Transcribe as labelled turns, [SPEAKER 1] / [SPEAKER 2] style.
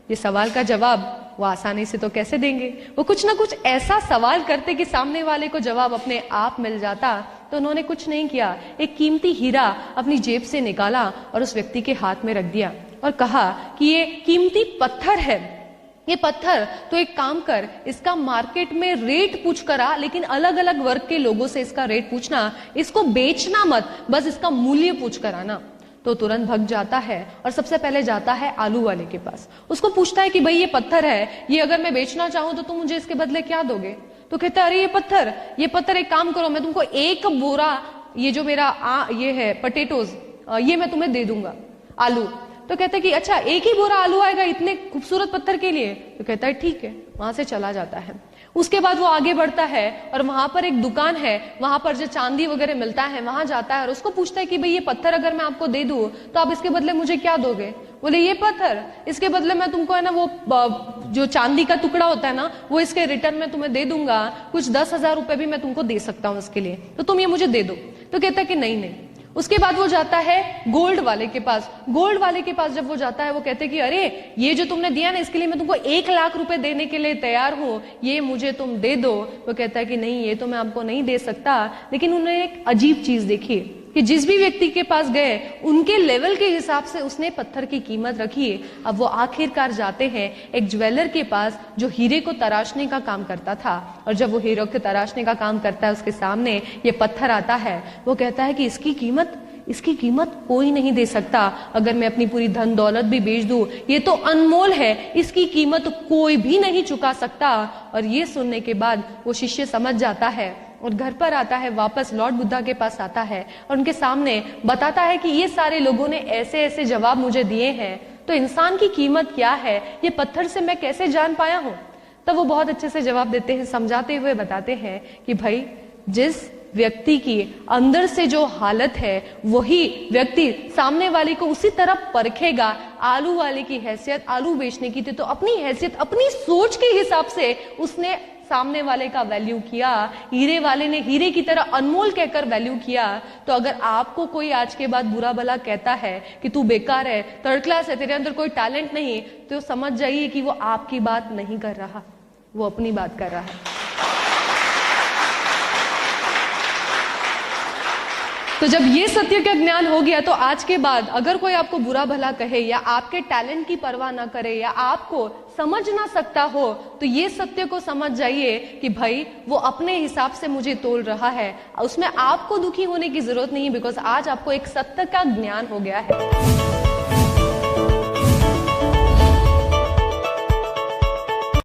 [SPEAKER 1] ये सवाल का जवाब वो आसानी से तो कैसे देंगे, वो कुछ ना कुछ ऐसा सवाल करते कि सामने वाले को जवाब अपने आप मिल जाता। तो उन्होंने कुछ नहीं किया, एक कीमती हीरा अपनी जेब से निकाला और उस व्यक्ति के हाथ में रख दिया और कहा कि ये कीमती पत्थर है, ये पत्थर तो एक काम कर, इसका मार्केट में रेट पूछ कर आ, लेकिन अलग अलग वर्ग के लोगों से इसका रेट पूछना, इसको बेचना मत, बस इसका मूल्य पूछ कर आना। तो तुरंत भग जाता है और सबसे पहले जाता है आलू वाले के पास। उसको पूछता है कि भाई ये पत्थर है, ये अगर मैं बेचना चाहूं तो तुम मुझे इसके बदले क्या दोगे? तो कहता है अरे ये पत्थर एक काम करो, मैं तुमको एक बोरा ये जो मेरा ये है पोटैटोज, ये मैं तुम्हें दे दूंगा, आलू। तो कहता है कि अच्छा एक ही बोरा आलू आएगा इतने खूबसूरत पत्थर के लिए? तो कहता है ठीक है, वहां से चला जाता है। उसके बाद वो आगे बढ़ता है और वहां पर एक दुकान है, वहां पर जो चांदी वगैरह मिलता है वहां जाता है और उसको पूछता है कि भाई ये पत्थर अगर मैं आपको दे दूं तो आप इसके बदले मुझे क्या दोगे? बोले ये पत्थर, इसके बदले मैं तुमको है ना वो जो चांदी का टुकड़ा होता है ना वो इसके रिटर्न में तुम्हें दे दूंगा, कुछ 10,000 रुपए भी मैं तुमको दे सकता हूँ इसके लिए, तो तुम ये मुझे दे दो। तो कहता है कि नहीं। उसके बाद वो जाता है गोल्ड वाले के पास। गोल्ड वाले के पास जब वो जाता है, वो कहते हैं कि अरे ये जो तुमने दिया ना इसके लिए मैं तुमको 1 लाख रुपए देने के लिए तैयार हूं, ये मुझे तुम दे दो। वो कहता है कि नहीं, ये तो मैं आपको नहीं दे सकता। लेकिन उन्होंने एक अजीब चीज देखी कि जिस भी व्यक्ति के पास गए उनके लेवल के हिसाब से उसने पत्थर की कीमत रखी। अब वो आखिरकार जाते हैं एक ज्वेलर के पास जो हीरे को तराशने का काम करता था, और जब वो हीरे को तराशने का काम करता है उसके सामने ये पत्थर आता है। वो कहता है कि इसकी कीमत कोई नहीं दे सकता, अगर मैं अपनी पूरी धन दौलत भी बेच दूं, ये तो अनमोल है, इसकी कीमत कोई भी नहीं चुका सकता। और ये सुनने के बाद वो शिष्य समझ जाता है और घर पर आता है, वापस लॉर्ड बुद्धा के पास आता है और उनके सामने बताता है कि ये सारे लोगों ने ऐसे ऐसे जवाब मुझे दिए हैं, तो इंसान की कीमत क्या है ये पत्थर से मैं कैसे जान पाया हूं? तब वो बहुत अच्छे से जवाब देते हैं, समझाते हुए बताते हैं कि भाई जिस व्यक्ति की अंदर से जो हालत है वही व्यक्ति सामने वाले को उसी तरह परखेगा। आलू वाले की हैसियत आलू बेचने की थी, तो अपनी हैसियत अपनी सोच के हिसाब से उसने सामने वाले का वैल्यू किया। हीरे वाले ने हीरे की तरह अनमोल कहकर वैल्यू किया। तो अगर आपको कोई आज के बाद बुरा भला कहता है कि तू बेकार है, थर्ड क्लास है, तेरे अंदर कोई टैलेंट नहीं, तो समझ जाइए कि वो आपकी बात नहीं कर रहा, वो अपनी बात कर रहा है। तो जब ये सत्य का ज्ञान हो गया तो आज के बाद अगर कोई आपको बुरा भला कहे या आपके टैलेंट की परवाह ना करे या आपको समझ ना सकता हो, तो ये सत्य को समझ जाइए कि भाई वो अपने हिसाब से मुझे तोल रहा है, उसमें आपको दुखी होने की जरूरत नहीं, बिकॉज आज आपको एक सत्य का ज्ञान हो गया है।